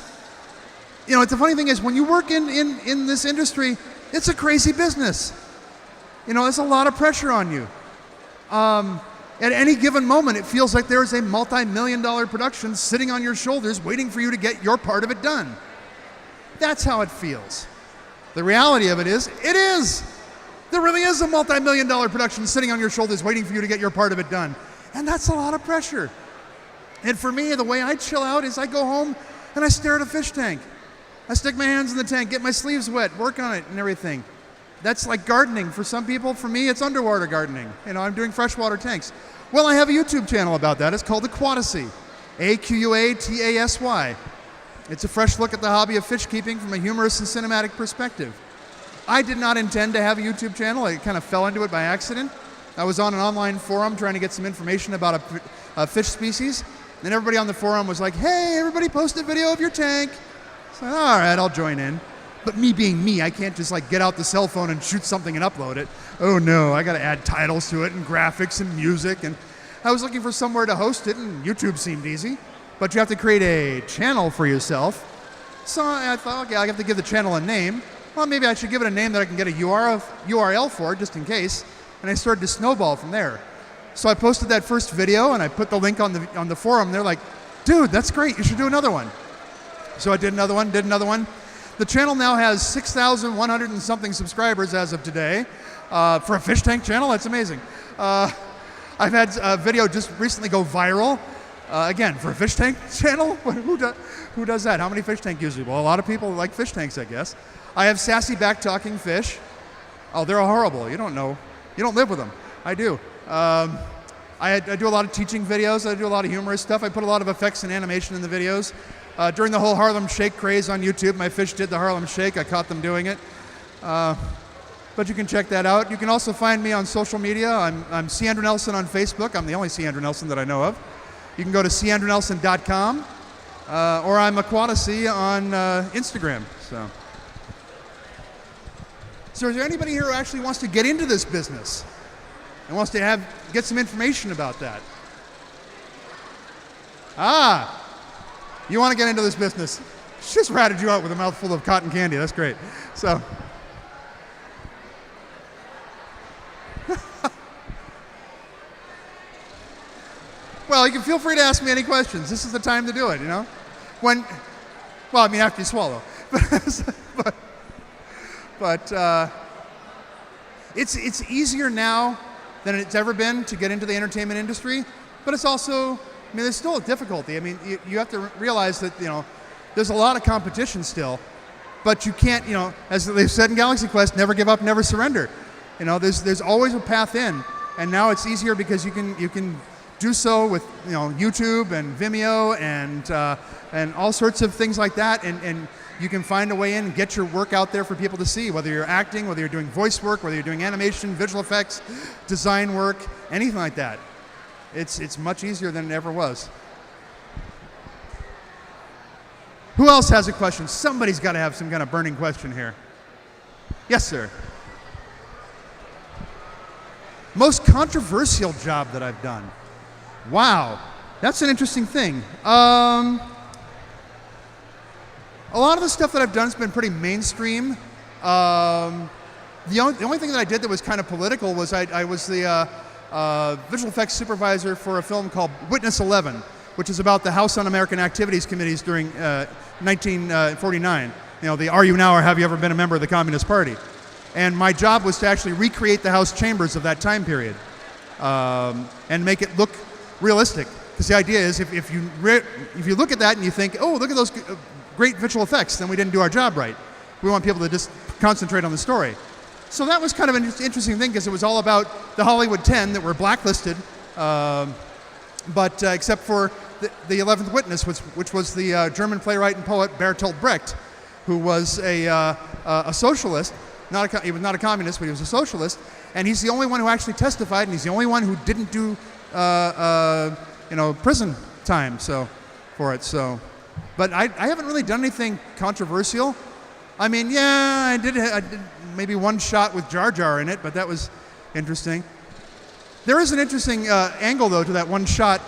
You know, the funny thing is, when you work in this industry, it's a crazy business. You know, there's a lot of pressure on you. At any given moment, it feels like there is a multi-million-dollar production sitting on your shoulders waiting for you to get your part of it done. That's how it feels. The reality of it is, it is. There really is a multi-million-dollar production sitting on your shoulders waiting for you to get your part of it done. And that's a lot of pressure. And for me, the way I chill out is I go home and I stare at a fish tank. I stick my hands in the tank, get my sleeves wet, work on it and everything. That's like gardening for some people. For me, it's underwater gardening. You know, I'm doing freshwater tanks. Well, I have a YouTube channel about that. It's called Aquatasy. Aquatasy. It's a fresh look at the hobby of fish keeping from a humorous and cinematic perspective. I did not intend to have a YouTube channel. I kind of fell into it by accident. I was on an online forum trying to get some information about a fish species, and everybody on the forum was like, hey, everybody post a video of your tank. So, all right, I'll join in. But me being me, I can't just like get out the cell phone and shoot something and upload it. Oh no, I gotta add titles to it and graphics and music, and I was looking for somewhere to host it, and YouTube seemed easy. But you have to create a channel for yourself. So I thought, okay, I have to give the channel a name. Well, maybe I should give it a name that I can get a URL for, just in case. And I started to snowball from there. So I posted that first video, and I put the link on the forum. They're like, dude, that's great. You should do another one. So I did another one, The channel now has 6,100 and something subscribers as of today. For a fish tank channel, that's amazing. I've had a video just recently go viral. Again, for a fish tank channel, who does that? How many fish tank users? Well, a lot of people like fish tanks, I guess. I have sassy back-talking fish. Oh, they're horrible. You don't know. You don't live with them. I do. I do a lot of teaching videos. I do a lot of humorous stuff. I put a lot of effects and animation in the videos. During the whole Harlem Shake craze on YouTube, my fish did the Harlem Shake. I caught them doing it. But you can check that out. You can also find me on social media. I'm C. Andrew Nelson on Facebook. I'm the only C. Andrew Nelson that I know of. You can go to candrewnelson.com, or I'm Aquatasy on Instagram. So is there anybody here who actually wants to get into this business and wants to get some information about that? You want to get into this business? She just ratted you out with a mouthful of cotton candy. That's great. So, well, you can feel free to ask me any questions. This is the time to do it, you know? Well, I mean, after you swallow. But it's easier now than it's ever been to get into the entertainment industry, but it's also, I mean, there's still a difficulty. I mean, you have to realize that, you know, there's a lot of competition still, but you can't, you know, as they've said in Galaxy Quest, never give up, never surrender. You know, there's always a path in, and now it's easier because you can do so with, you know, YouTube and Vimeo and all sorts of things like that, and you can find a way in and get your work out there for people to see, whether you're acting, whether you're doing voice work, whether you're doing animation, visual effects, design work, anything like that. It's much easier than it ever was. Who else has a question? Somebody's got to have some kind of burning question here. Yes, sir. Most controversial job that I've done. Wow, that's an interesting thing. A lot of the stuff that I've done has been pretty mainstream. The only thing that I did that was kind of political was I was the visual effects supervisor for a film called Witness 11, which is about the House Un-American Activities Committees during 1949. You know, the Are You Now or Have You Ever Been a Member of the Communist Party? And my job was to actually recreate the House chambers of that time period and make it look realistic. Because the idea is if you look at that and you think, oh, look at those great visual effects, then we didn't do our job right. We want people to just concentrate on the story. So that was kind of an interesting thing because it was all about the Hollywood 10 that were blacklisted, but except for the 11th Witness, which was the German playwright and poet Bertolt Brecht, who was a socialist. He was not a communist, but he was a socialist, and he's the only one who actually testified, and he's the only one who didn't do prison time for it. So, but I haven't really done anything controversial. I mean, yeah, I did maybe one shot with Jar Jar in it, but that was interesting. There is an interesting angle, though, to that one shot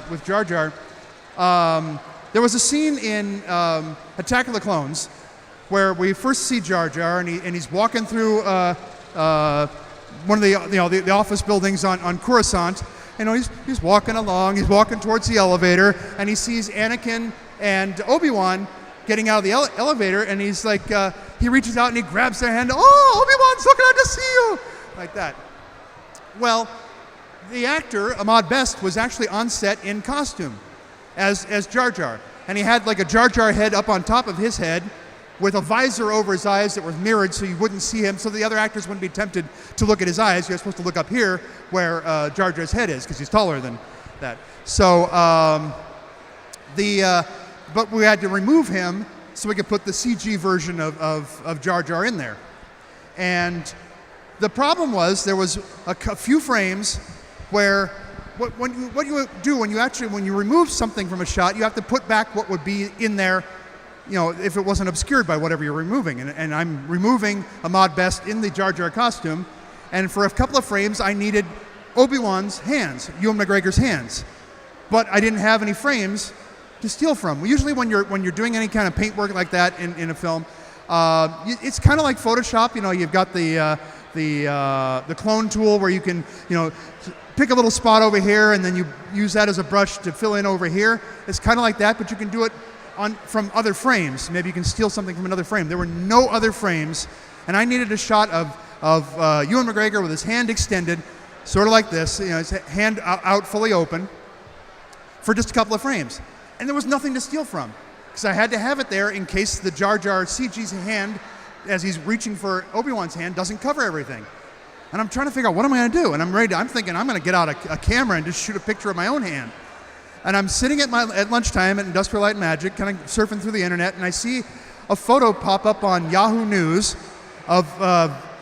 with Jar Jar. There was a scene in Attack of the Clones where we first see Jar Jar, and he's walking through one of the office buildings on Coruscant. He's walking along. He's walking towards the elevator, and he sees Anakin and Obi-Wan getting out of the elevator, and he's like, he reaches out and he grabs their hand. Oh, Obi-Wan's so glad to see you, like that. Well, the actor Ahmad Best was actually on set in costume as Jar Jar, and he had like a Jar Jar head up on top of his head with a visor over his eyes that was mirrored so you wouldn't see him, so the other actors wouldn't be tempted to look at his eyes. You're supposed to look up here where Jar Jar's head is because he's taller than that. So but we had to remove him so we could put the CG version of Jar Jar in there. And the problem was there was a few frames where what you do when you remove something from a shot, you have to put back what would be in there, if it wasn't obscured by whatever you're removing. And I'm removing Ahmad Best in the Jar Jar costume, and for a couple of frames I needed Obi-Wan's hands, Ewan McGregor's hands, but I didn't have any frames to steal from. Usually when you're doing any kind of paint work like that in a film, it's kind of like Photoshop. You've got the clone tool where you can pick a little spot over here and then you use that as a brush to fill in over here. It's kind of like that, but you can do it from other frames. Maybe you can steal something from another frame. There were no other frames, and I needed a shot of Ewan McGregor with his hand extended, sort of like this, his hand out fully open, for just a couple of frames. And there was nothing to steal from, because I had to have it there in case the Jar Jar CG's hand, as he's reaching for Obi-Wan's hand, doesn't cover everything. And I'm trying to figure out, what am I going to do? And I'm thinking I'm going to get out a camera and just shoot a picture of my own hand. And I'm sitting at lunchtime at Industrial Light and Magic, kind of surfing through the internet, and I see a photo pop up on Yahoo News of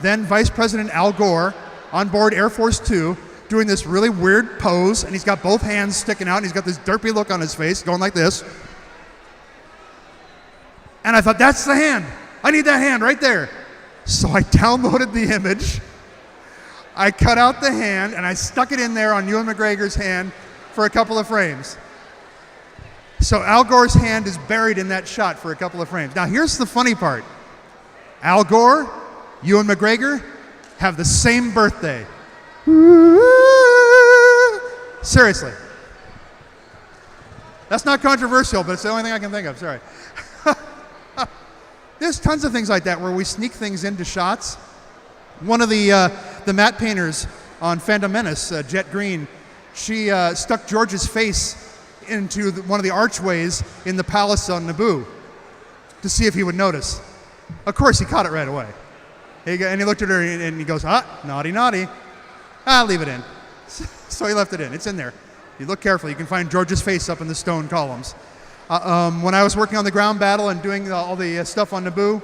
then Vice President Al Gore on board Air Force Two, doing this really weird pose, and he's got both hands sticking out, and he's got this derpy look on his face, going like this. And I thought, that's the hand. I need that hand right there. So I downloaded the image, I cut out the hand, and I stuck it in there on Ewan McGregor's hand for a couple of frames. So Al Gore's hand is buried in that shot for a couple of frames. Now here's the funny part. Al Gore, Ewan McGregor have the same birthday. Seriously. That's not controversial, but it's the only thing I can think of. Sorry. There's tons of things like that where we sneak things into shots. One of the matte painters on Phantom Menace, Jet Green, she stuck George's face into one of the archways in the palace on Naboo to see if he would notice. Of course, he caught it right away. And he looked at her and he goes, naughty, naughty. I'll leave it in. So he left it in. It's in there. You look carefully, you can find George's face up in the stone columns. When I was working on the ground battle and doing all the stuff on Naboo,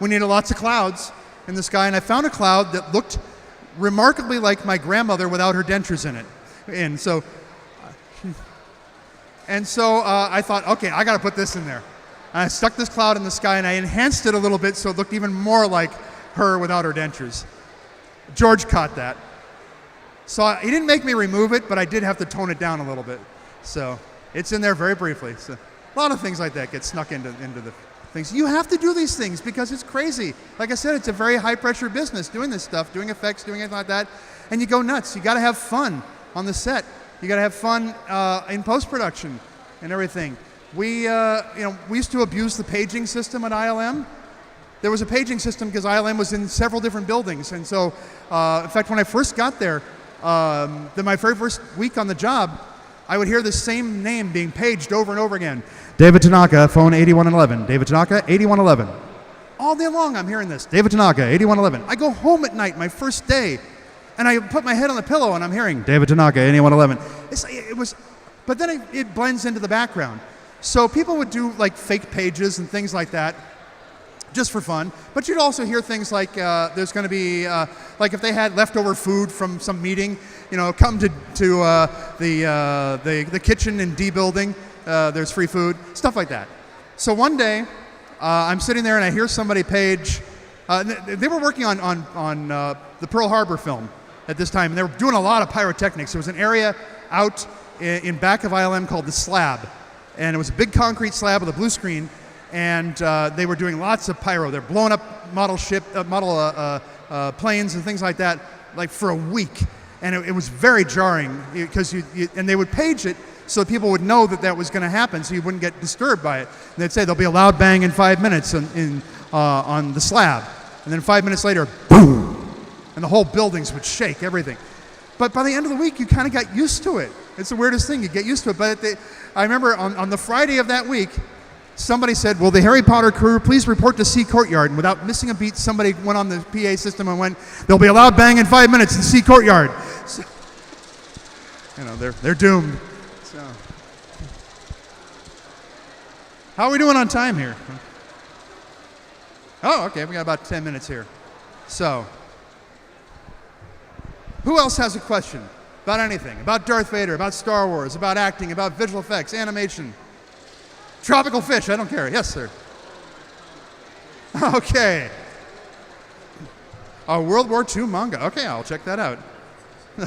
we needed lots of clouds in the sky, and I found a cloud that looked remarkably like my grandmother without her dentures in it. And so I thought, okay, I got to put this in there. And I stuck this cloud in the sky, and I enhanced it a little bit so it looked even more like her without her dentures. George caught that. So he didn't make me remove it, but I did have to tone it down a little bit. So it's in there very briefly. So a lot of things like that get snuck into the things. You have to do these things because it's crazy. Like I said, it's a very high-pressure business doing this stuff, doing effects, doing anything like that, and you go nuts. You got to have fun on the set. You got to have fun in post-production and everything. We used to abuse the paging system at ILM. There was a paging system because ILM was in several different buildings, and so, in fact, when I first got there, my very first week on the job, I would hear the same name being paged over and over again. David Tanaka, phone 8111. David Tanaka, 8111. All day long I'm hearing this. David Tanaka, 8111. I go home at night, my first day, and I put my head on the pillow and I'm hearing David Tanaka, 8111. But then it blends into the background. So people would do like fake pages and things like that, just for fun. But you'd also hear things like there's going to be, like if they had leftover food from some meeting, come to the kitchen in D building, there's free food, stuff like that. So one day, I'm sitting there and I hear somebody page, they were working on the Pearl Harbor film at this time, and they were doing a lot of pyrotechnics. There was an area out in back of ILM called the Slab, and it was a big concrete slab with a blue screen, and they were doing lots of pyro. They're blowing up model planes and things like that, like for a week, and it was very jarring because and they would page it so people would know that was going to happen, so you wouldn't get disturbed by it. And they'd say there'll be a loud bang in 5 minutes on the slab, and then 5 minutes later, boom, and the whole buildings would shake, everything. But by the end of the week, you kind of got used to it. It's the weirdest thing. You get used to it. But I remember on the Friday of that week, somebody said, "Will the Harry Potter crew please report to C Courtyard?" And without missing a beat, somebody went on the PA system and went, "There'll be a loud bang in 5 minutes in C Courtyard." So, they're doomed. So, how are we doing on time here? Oh, okay. We got about 10 minutes here. So, who else has a question about anything? About Darth Vader, about Star Wars, about acting, about visual effects, animation? Tropical fish, I don't care. Yes, sir. Okay. A World War II manga. Okay, I'll check that out.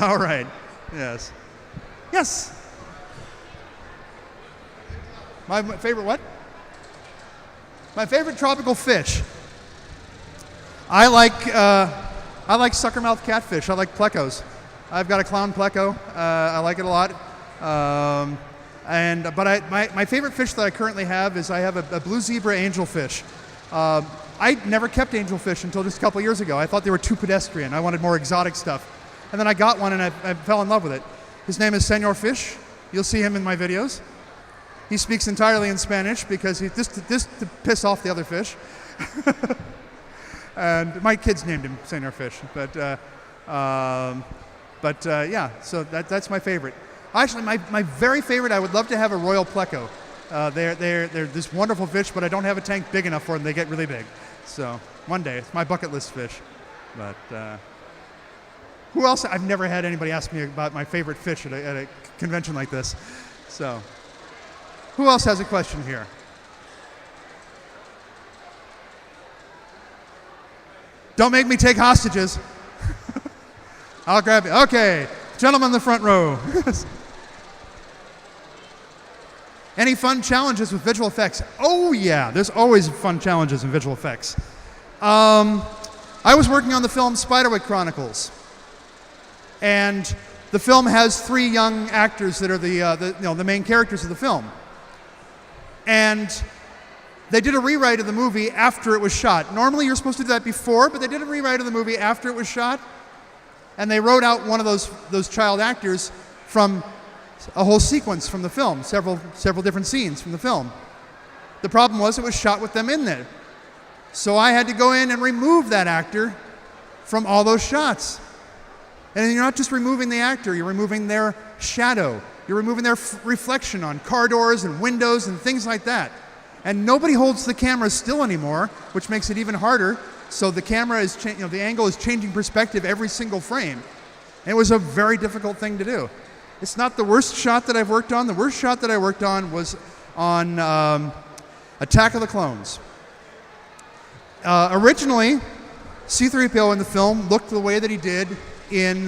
All right. Yes. Yes. My favorite what? My favorite tropical fish. I like suckermouth catfish. I like plecos. I've got a clown pleco. I like it a lot. But my favorite fish that I currently have is I have a blue zebra angelfish. I never kept angelfish until just a couple years ago. I thought they were too pedestrian. I wanted more exotic stuff. And then I got one and I fell in love with it. His name is Senor Fish. You'll see him in my videos. He speaks entirely in Spanish because just to piss off the other fish. And my kids named him Senor Fish. But yeah, so that's my favorite. Actually, my very favorite, I would love to have a royal pleco. They're this wonderful fish, but I don't have a tank big enough for them. They get really big. So one day, it's my bucket list fish. But who else? I've never had anybody ask me about my favorite fish at a convention like this. So who else has a question here? Don't make me take hostages. I'll grab you. Okay, gentleman in the front row. Any fun challenges with visual effects? Oh yeah, there's always fun challenges in visual effects. I was working on the film Spiderwick Chronicles, and the film has 3 young actors that are the main characters of the film. And they did a rewrite of the movie after it was shot. Normally you're supposed to do that before, but they did a rewrite of the movie after it was shot, and they wrote out one of those child actors from a whole sequence from the film, several different scenes from the film. The problem was it was shot with them in there. So I had to go in and remove that actor from all those shots. And you're not just removing the actor, you're removing their shadow. You're removing their reflection on car doors and windows and things like that. And nobody holds the camera still anymore, which makes it even harder. So the camera is, the angle is changing perspective every single frame. And it was a very difficult thing to do. It's not the worst shot that I've worked on. The worst shot that I worked on was on Attack of the Clones. Originally, C-3PO in the film looked the way that he did in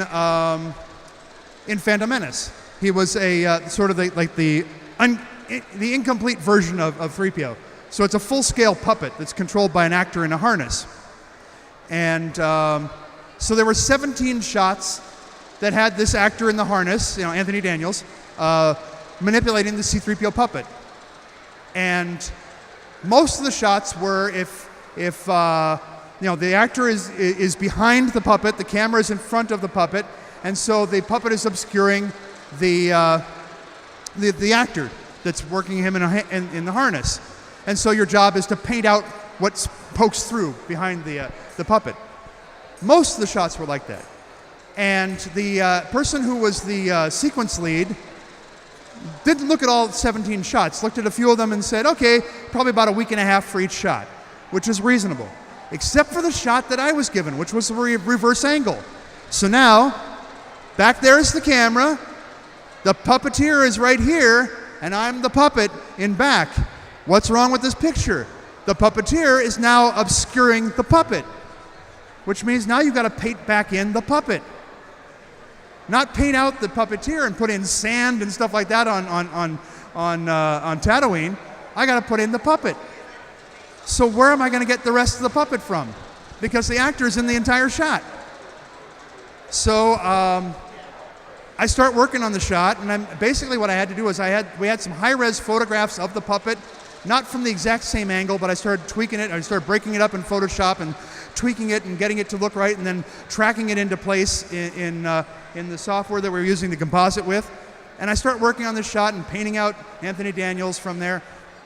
Phantom Menace. He was a sort of the incomplete version of 3PO. So it's a full-scale puppet that's controlled by an actor in a harness. And so there were 17 shots that had this actor in the harness, Anthony Daniels, manipulating the C-3PO puppet. And most of the shots were if the actor is behind the puppet, the camera is in front of the puppet, and so the puppet is obscuring the the actor that's working him in the harness. And so your job is to paint out what pokes through behind the puppet. Most of the shots were like that. And the person who was the sequence lead didn't look at all 17 shots, looked at a few of them and said, okay, probably about a week and a half for each shot, which is reasonable. Except for the shot that I was given, which was the reverse angle. So now, back there is the camera, the puppeteer is right here, and I'm the puppet in back. What's wrong with this picture? The puppeteer is now obscuring the puppet, which means now you've got to paint back in the puppet. Not paint out the puppeteer and put in sand and stuff like that on Tatooine. I got to put in the puppet. So where am I going to get the rest of the puppet from? Because the actor's in the entire shot. So I start working on the shot, and basically what I had to do was we had some high-res photographs of the puppet, not from the exact same angle, but I started tweaking it. I started breaking it up in Photoshop and tweaking it and getting it to look right, and then tracking it into place in the software that we were using the composite with. And I start working on this shot and painting out Anthony Daniels from there.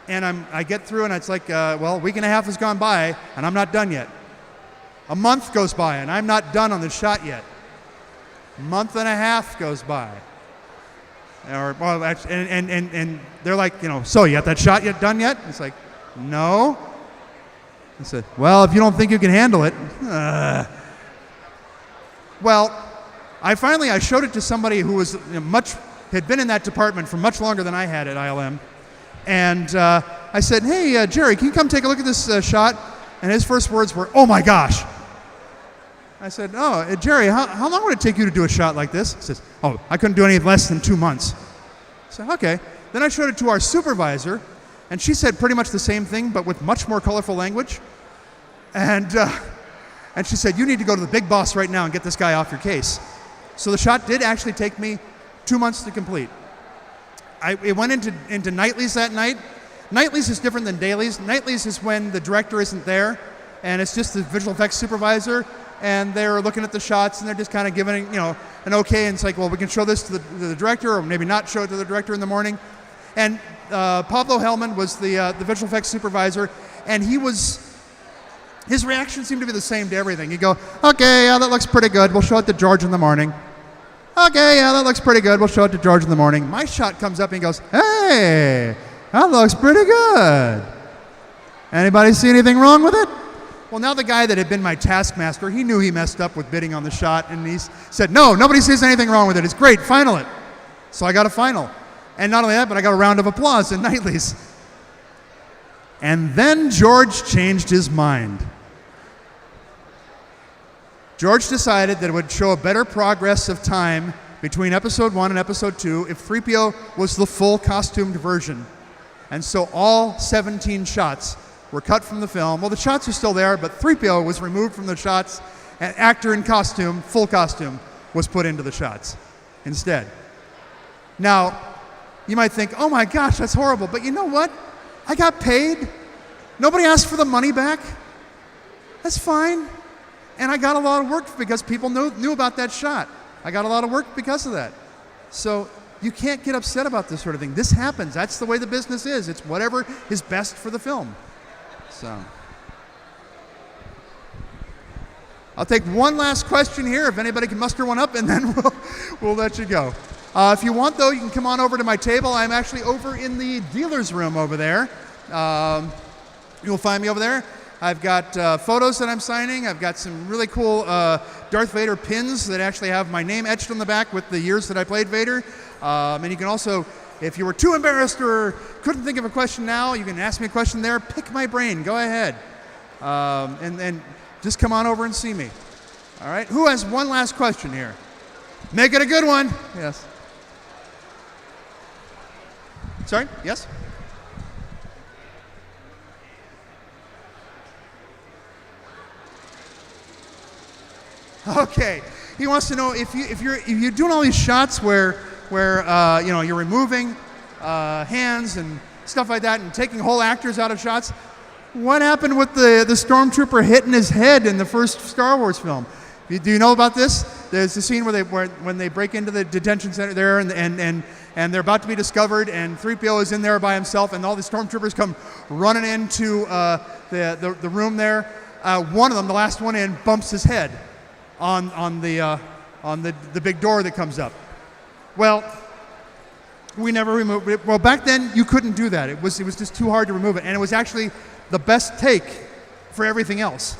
And I get through, and it's like, well, a week and a half has gone by, and I'm not done yet. A month goes by, and I'm not done on the shot yet. A month and a half goes by. And they're like, so you got that shot yet done yet? It's like, no. I said, well, if you don't think you can handle it. Well, I showed it to somebody who was had been in that department for much longer than I had at ILM. And I said, hey, Jerry, can you come take a look at this shot? And his first words were, oh my gosh. I said, oh, Jerry, how long would it take you to do a shot like this? He says, oh, I couldn't do any less than 2 months. I said, okay. Then I showed it to our supervisor, and she said pretty much the same thing, but with much more colorful language. And she said, you need to go to the big boss right now and get this guy off your case. So the shot did actually take me 2 months to complete. It went into nightlies that night. Nightlies is different than dailies. Nightlies is when the director isn't there, and it's just the visual effects supervisor, and they're looking at the shots, and they're just kind of giving an okay, and it's like, well, we can show this to the director, or maybe not show it to the director in the morning. And Pablo Hellman was the visual effects supervisor, and his reaction seemed to be the same to everything. He'd go, okay, yeah, that looks pretty good. We'll show it to George in the morning. Okay, yeah, that looks pretty good. We'll show it to George in the morning. My shot comes up and he goes, hey, that looks pretty good. Anybody see anything wrong with it? Well, now the guy that had been my taskmaster, he knew he messed up with bidding on the shot, and he said, no, nobody sees anything wrong with it. It's great, final it. So I got a final. And not only that, but I got a round of applause in nightlies. And then George changed his mind. George decided that it would show a better progress of time between episode 1 and episode 2 if 3PO was the full costumed version. And so all 17 shots were cut from the film. Well, the shots are still there, but 3PO was removed from the shots, and actor in costume, full costume, was put into the shots instead. Now, you might think, oh my gosh, that's horrible, but you know what? I got paid. Nobody asked for the money back. That's fine. And I got a lot of work because people knew about that shot. I got a lot of work because of that. So you can't get upset about this sort of thing. This happens. That's the way the business is. It's whatever is best for the film. So I'll take one last question here, if anybody can muster one up, and then we'll let you go. If you want, though, you can come on over to my table. I'm actually over in the dealer's room over there. You'll find me over there. I've got photos that I'm signing. I've got some really cool Darth Vader pins that actually have my name etched on the back with the years that I played Vader. And you can also, if you were too embarrassed or couldn't think of a question now, you can ask me a question there. Pick my brain. Go ahead. And just come on over and see me. All right? Who has one last question here? Make it a good one. Yes. Sorry? Yes? Okay, he wants to know if you're doing all these shots where you're removing hands and stuff like that and taking whole actors out of shots. What happened with the stormtrooper hitting his head in the first Star Wars film? Do you know about this? There's the scene where when they break into the detention center there and and they're about to be discovered, and 3PO is in there by himself, and all the stormtroopers come running into the room there. One of them, the last one in, bumps his head on the big door that comes up. Well, we never removed it. Well, back then you couldn't do that. It was just too hard to remove it, and it was actually the best take for everything else.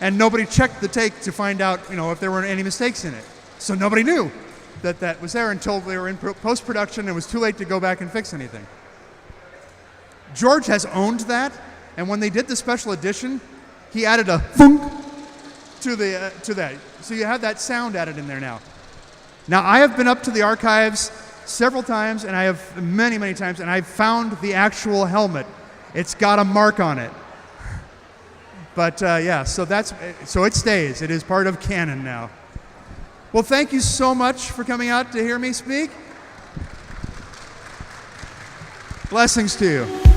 And nobody checked the take to find out, if there were any mistakes in it. So nobody knew that was there until they were in post-production and it was too late to go back and fix anything. George has owned that, and when they did the special edition, he added a thunk to that. So you have that sound added in there now. Now, I have been up to the archives several times, and I have many, many times, and I've found the actual helmet. It's got a mark on it. But so it stays. It is part of canon now. Well, thank you so much for coming out to hear me speak. Blessings to you.